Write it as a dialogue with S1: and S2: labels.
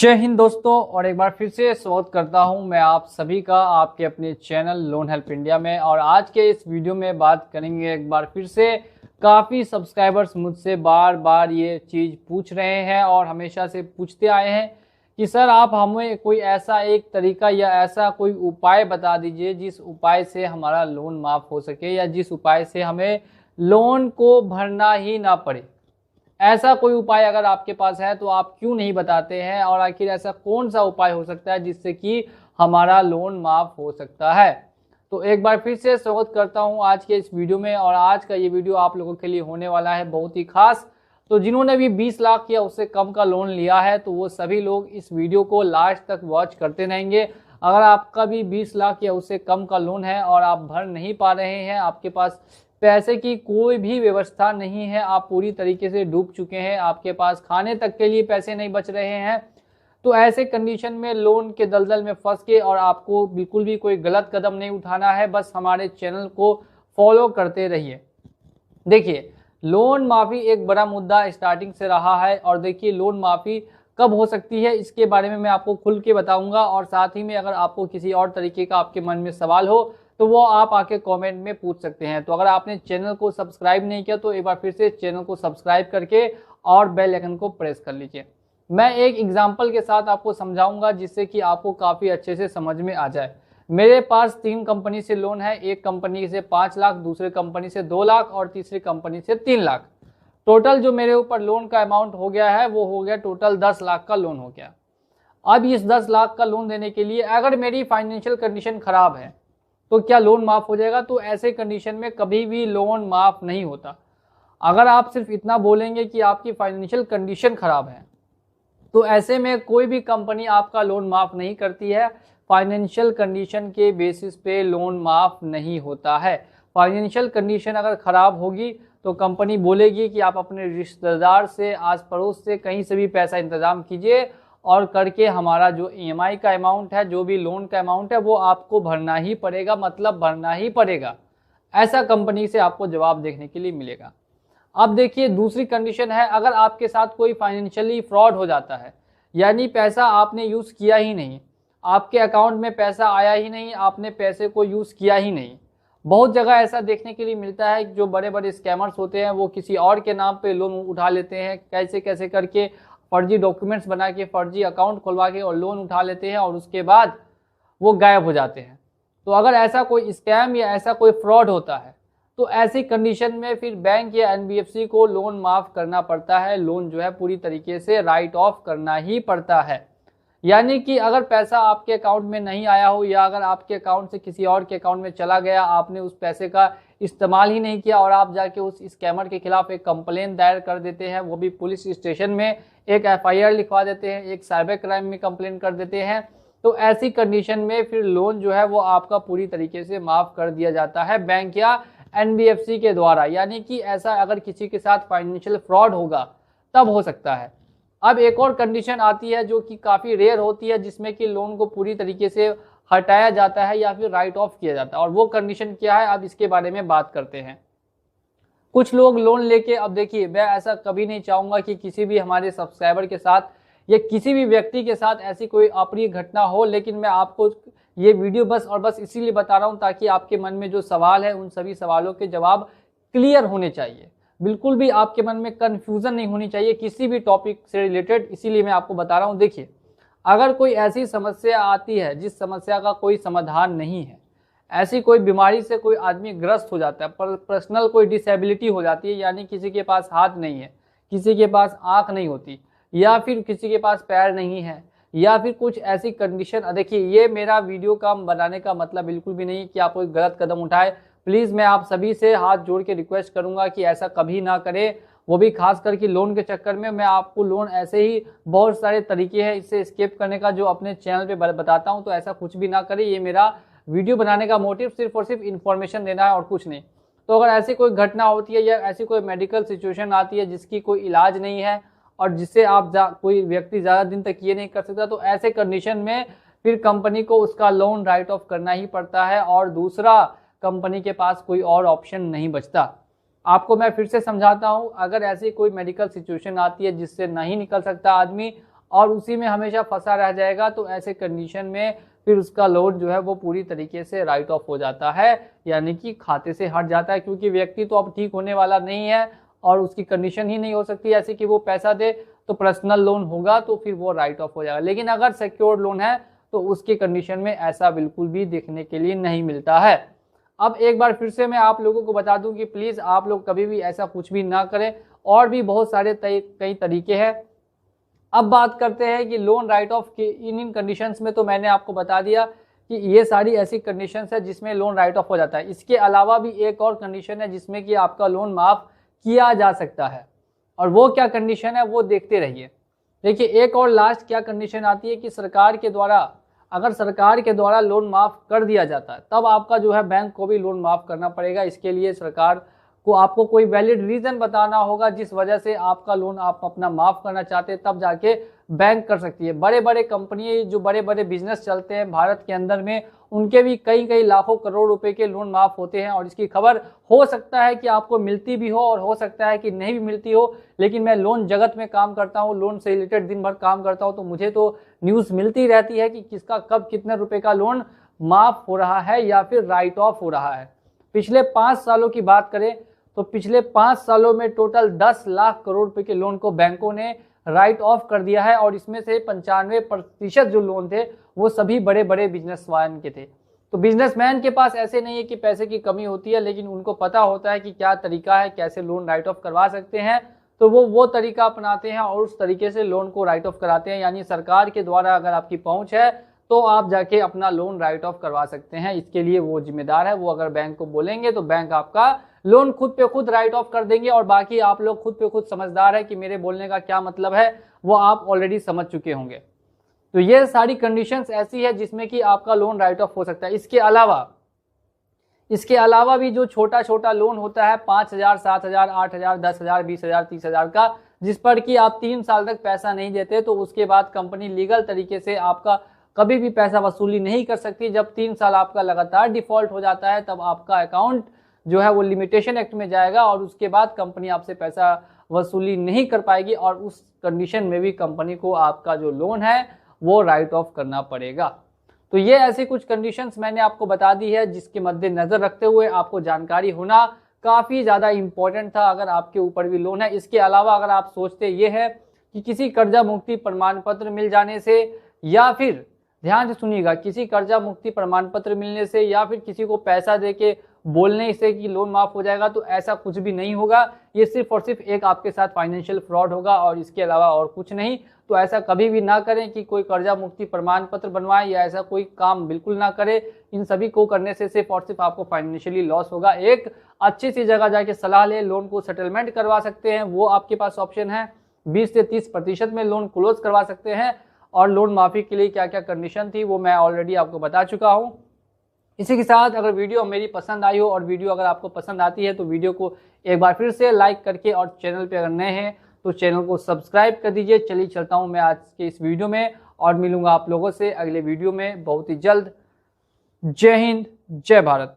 S1: जय हिंद दोस्तों, और एक बार फिर से स्वागत करता हूं मैं आप सभी का आपके अपने चैनल लोन हेल्प इंडिया में। और आज के इस वीडियो में बात करेंगे एक बार फिर से, काफ़ी सब्सक्राइबर्स मुझसे बार बार ये चीज़ पूछ रहे हैं और हमेशा से पूछते आए हैं कि सर आप हमें कोई ऐसा एक तरीका या ऐसा कोई उपाय बता दीजिए जिस उपाय से हमारा लोन माफ़ हो सके या जिस उपाय से हमें लोन को भरना ही ना पड़े। ऐसा कोई उपाय अगर आपके पास है तो आप क्यों नहीं बताते हैं, और आखिर ऐसा कौन सा उपाय हो सकता है जिससे कि हमारा लोन माफ हो सकता है। तो एक बार फिर से स्वागत करता हूं आज के इस वीडियो में। और आज का ये वीडियो आप लोगों के लिए होने वाला है बहुत ही खास। तो जिन्होंने भी 20 लाख या उससे कम का लोन लिया है तो वो सभी लोग इस वीडियो को लास्ट तक वॉच करते रहेंगे। अगर आपका भी 20 लाख या उससे कम का लोन है और आप भर नहीं पा रहे हैं, आपके पास पैसे की कोई भी व्यवस्था नहीं है, आप पूरी तरीके से डूब चुके हैं, आपके पास खाने तक के लिए पैसे नहीं बच रहे हैं, तो ऐसे कंडीशन में लोन के दलदल में फंस के और आपको बिल्कुल भी कोई गलत कदम नहीं उठाना है, बस हमारे चैनल को फॉलो करते रहिए। देखिए, लोन माफ़ी एक बड़ा मुद्दा स्टार्टिंग से रहा है, और देखिए लोन माफ़ी कब हो सकती है इसके बारे में मैं आपको खुल के बताऊंगा। और साथ ही में अगर आपको किसी और तरीके का आपके मन में सवाल हो तो वो आप आके कमेंट में पूछ सकते हैं। तो अगर आपने चैनल को सब्सक्राइब नहीं किया तो एक बार फिर से चैनल को सब्सक्राइब करके और बेल आइकन को प्रेस कर लीजिए। मैं एक एग्जांपल के साथ आपको समझाऊंगा जिससे कि आपको काफ़ी अच्छे से समझ में आ जाए। मेरे पास 3 कंपनी से लोन है, एक कंपनी से 5 लाख, दूसरे कंपनी से 2 लाख और तीसरी कंपनी से 3 लाख। टोटल जो मेरे ऊपर लोन का अमाउंट हो गया है वो हो गया टोटल 10 लाख का लोन हो गया। अब इस 10 लाख का लोन देने के लिए अगर मेरी फाइनेंशियल कंडीशन खराब है तो क्या लोन माफ हो जाएगा? तो ऐसे कंडीशन में कभी भी लोन माफ नहीं होता। अगर आप सिर्फ इतना बोलेंगे कि आपकी फाइनेंशियल कंडीशन खराब है तो ऐसे में कोई भी कंपनी आपका लोन माफ नहीं करती है। फाइनेंशियल कंडीशन के बेसिस पे लोन माफ नहीं होता है। फाइनेंशियल कंडीशन अगर खराब होगी तो कंपनी बोलेगी कि आप अपने रिश्तेदार से, आस पड़ोस से, कहीं से भी पैसा इंतजाम कीजिए और करके हमारा जो ईएमआई का अमाउंट है, जो भी लोन का अमाउंट है, वो आपको भरना ही पड़ेगा, मतलब भरना ही पड़ेगा। ऐसा कंपनी से आपको जवाब देखने के लिए मिलेगा। अब देखिए, दूसरी कंडीशन है, अगर आपके साथ कोई फाइनेंशियली फ्रॉड हो जाता है, यानी पैसा आपने यूज़ किया ही नहीं, आपके अकाउंट में पैसा आया ही नहीं, आपने पैसे को यूज़ किया ही नहीं। बहुत जगह ऐसा देखने के लिए मिलता है कि जो बड़े बड़े स्कैमर्स होते हैं वो किसी और के नाम पे लोन उठा लेते हैं, कैसे कैसे करके फर्जी डॉक्यूमेंट्स बना के, फर्जी अकाउंट खुलवा के और लोन उठा लेते हैं और उसके बाद वो गायब हो जाते हैं। तो अगर ऐसा कोई स्कैम या ऐसा कोई फ्रॉड होता है तो ऐसी कंडीशन में फिर बैंक या एनबीएफसी को लोन माफ़ करना पड़ता है। लोन जो है पूरी तरीके से राइट ऑफ करना ही पड़ता है। यानी कि अगर पैसा आपके अकाउंट में नहीं आया हो या अगर आपके अकाउंट से किसी और के अकाउंट में चला गया, आपने उस पैसे का इस्तेमाल ही नहीं किया और आप जाके उस स्कैमर के खिलाफ एक कंप्लेन दायर कर देते हैं, वो भी पुलिस स्टेशन में एक एफआईआर लिखवा देते हैं, एक साइबर क्राइम में कंप्लेन कर देते हैं, तो ऐसी कंडीशन में फिर लोन जो है वो आपका पूरी तरीके से माफ़ कर दिया जाता है बैंक या एनबीएफसी के द्वारा। यानी कि ऐसा अगर किसी के साथ फाइनेंशियल फ्रॉड होगा तब हो सकता है। अब एक और कंडीशन आती है जो कि काफ़ी रेयर होती है, जिसमें कि लोन को पूरी तरीके से हटाया जाता है या फिर राइट ऑफ किया जाता है। और वो कंडीशन क्या है, अब इसके बारे में बात करते हैं। कुछ लोग लोन लेके, अब देखिए, मैं ऐसा कभी नहीं चाहूँगा कि किसी भी हमारे सब्सक्राइबर के साथ या किसी भी व्यक्ति के साथ ऐसी कोई अप्रिय घटना हो, लेकिन मैं आपको ये वीडियो बस और बस इसीलिए बता रहा हूँ ताकि आपके मन में जो सवाल है उन सभी सवालों के जवाब क्लियर होने चाहिए। बिल्कुल भी आपके मन में कन्फ्यूज़न नहीं होनी चाहिए किसी भी टॉपिक से रिलेटेड, इसीलिए मैं आपको बता रहा हूँ। देखिए, अगर कोई ऐसी समस्या आती है जिस समस्या का कोई समाधान नहीं है, ऐसी कोई बीमारी से कोई आदमी ग्रस्त हो जाता है, पर्सनल कोई डिसेबिलिटी हो जाती है, यानी किसी के पास हाथ नहीं है, किसी के पास आँख नहीं होती, या फिर किसी के पास पैर नहीं है, या फिर कुछ ऐसी कंडीशन। देखिए, ये मेरा वीडियो का बनाने का मतलब बिल्कुल भी नहीं कि आप कोई गलत कदम उठाए। प्लीज़ मैं आप सभी से हाथ जोड़ के रिक्वेस्ट करूंगा कि ऐसा कभी ना करें, वो भी खास करके लोन के चक्कर में। मैं आपको लोन ऐसे ही बहुत सारे तरीके हैं इससे एस्केप करने का जो अपने चैनल पे बताता हूं, तो ऐसा कुछ भी ना करें। ये मेरा वीडियो बनाने का मोटिव सिर्फ और सिर्फ इन्फॉर्मेशन देना है और कुछ नहीं। तो अगर ऐसी कोई घटना होती है या ऐसी कोई मेडिकल सिचुएशन आती है जिसकी कोई इलाज नहीं है और जिससे आप कोई व्यक्ति ज़्यादा दिन तक ये नहीं कर सकता, तो ऐसे कंडीशन में फिर कंपनी को उसका लोन राइट ऑफ करना ही पड़ता है और दूसरा कंपनी के पास कोई और ऑप्शन नहीं बचता। आपको मैं फिर से समझाता हूँ, अगर ऐसी कोई मेडिकल सिचुएशन आती है जिससे नहीं निकल सकता आदमी और उसी में हमेशा फंसा रह जाएगा, तो ऐसे कंडीशन में फिर उसका लोन जो है वो पूरी तरीके से राइट ऑफ हो जाता है, यानी कि खाते से हट जाता है, क्योंकि व्यक्ति तो अब ठीक होने वाला नहीं है और उसकी कंडीशन ही नहीं हो सकती ऐसी कि वो पैसा दे। तो पर्सनल लोन होगा तो फिर वो राइट ऑफ हो जाएगा। लेकिन अगर सिक्योर्ड लोन है तो उसके कंडीशन में ऐसा बिल्कुल भी देखने के लिए नहीं मिलता है। अब एक बार फिर से मैं आप लोगों को बता दूं कि प्लीज आप लोग कभी भी ऐसा कुछ भी ना करें, और भी बहुत सारे कई तरीके हैं। अब बात करते हैं कि लोन राइट ऑफ के इन कंडीशंस में, तो मैंने आपको बता दिया कि ये सारी ऐसी कंडीशंस है जिसमें लोन राइट ऑफ हो जाता है। इसके अलावा भी एक और कंडीशन है जिसमें कि आपका लोन माफ किया जा सकता है, और वो क्या कंडीशन है वो देखते रहिए। देखिए, एक और लास्ट क्या कंडीशन आती है कि सरकार के द्वारा, अगर सरकार के द्वारा लोन माफ कर दिया जाता है तब आपका जो है बैंक को भी लोन माफ करना पड़ेगा। इसके लिए सरकार को आपको कोई वैलिड रीजन बताना होगा जिस वजह से आपका लोन आप अपना माफ करना चाहते हैं, तब जाके बैंक कर सकती है। बड़े बड़े कंपनी जो बड़े बड़े बिजनेस चलते हैं भारत के अंदर में, उनके भी कई कई लाखों करोड़ रुपए के लोन माफ होते हैं, और इसकी खबर हो सकता है कि आपको मिलती भी हो और हो सकता है कि नहीं भी मिलती हो। लेकिन मैं लोन जगत में काम करता हूँ, लोन से रिलेटेड दिन भर काम करता हूँ, तो मुझे तो न्यूज़ मिलती रहती है कि किसका कब कितने रुपए का लोन माफ हो रहा है या फिर राइट ऑफ हो रहा है। पिछले 5 सालों की बात करें तो पिछले 5 सालों में टोटल 10 लाख करोड़ रुपए के लोन को बैंकों ने राइट ऑफ कर दिया है, और इसमें से 95% जो लोन थे वो सभी बड़े बड़े बिजनेसमैन के थे। तो बिजनेसमैन के पास ऐसे नहीं है कि पैसे की कमी होती है, लेकिन उनको पता होता है कि क्या तरीका है, कैसे लोन राइट ऑफ करवा सकते हैं, तो वो तरीका अपनाते हैं और उस तरीके से लोन को राइट ऑफ कराते हैं। यानी सरकार के द्वारा अगर आपकी पहुंच है तो आप जाके अपना लोन राइट ऑफ करवा सकते हैं। इसके लिए वो जिम्मेदार है, वो अगर बैंक को बोलेंगे तो बैंक आपका लोन खुद पे खुद राइट ऑफ कर देंगे। और बाकी आप लोग खुद पे खुद समझदार है कि मेरे बोलने का क्या मतलब है, वो आप ऑलरेडी समझ चुके होंगे। तो ये सारी कंडीशंस ऐसी है जिसमें कि आपका लोन राइट ऑफ हो सकता है। इसके अलावा भी जो छोटा छोटा लोन होता है 5,000, 7,000, 8,000, 10,000, 20,000, 30,000 का, जिस पर कि आप 3 साल तक पैसा नहीं देते, तो उसके बाद कंपनी लीगल तरीके से आपका कभी भी पैसा वसूली नहीं कर सकती। जब 3 साल आपका लगातार डिफॉल्ट हो जाता है तब आपका अकाउंट जो है वो लिमिटेशन एक्ट में जाएगा, और उसके बाद कंपनी आपसे पैसा वसूली नहीं कर पाएगी, और उस कंडीशन में भी कंपनी को आपका जो लोन है वो राइट ऑफ करना पड़ेगा। तो ये ऐसी कुछ कंडीशंस मैंने आपको बता दी है, जिसके मद्देनजर रखते हुए आपको जानकारी होना काफ़ी ज़्यादा इंपॉर्टेंट था अगर आपके ऊपर भी लोन है। इसके अलावा अगर आप सोचते ये है कि किसी कर्जा मुक्ति प्रमाण पत्र मिल जाने से, या फिर ध्यान से सुनिएगा, किसी कर्जा मुक्ति प्रमाण पत्र मिलने से या फिर किसी को पैसा देके बोलने से कि लोन माफ हो जाएगा, तो ऐसा कुछ भी नहीं होगा। ये सिर्फ और सिर्फ एक आपके साथ फाइनेंशियल फ्रॉड होगा और इसके अलावा और कुछ नहीं। तो ऐसा कभी भी ना करें कि कोई कर्जा मुक्ति प्रमाण पत्र बनवाए या ऐसा कोई काम बिल्कुल ना करें। इन सभी को करने से सिर्फ और सिर्फ आपको फाइनेंशियली लॉस होगा। एक अच्छी सी जगह जाके सलाह ले, लोन को सेटलमेंट करवा सकते हैं, वो आपके पास ऑप्शन है। 20 से 30% में लोन क्लोज करवा सकते हैं, और लोन माफी के लिए क्या क्या कंडीशन थी वो मैं ऑलरेडी आपको बता चुका हूँ। इसी के साथ अगर वीडियो मेरी पसंद आई हो, और वीडियो अगर आपको पसंद आती है तो वीडियो को एक बार फिर से लाइक करके, और चैनल पे अगर नए हैं तो चैनल को सब्सक्राइब कर दीजिए। चलिए चलता हूँ मैं आज के इस वीडियो में, और मिलूंगा आप लोगों से अगले वीडियो में बहुत ही जल्द। जय हिंद, जय भारत।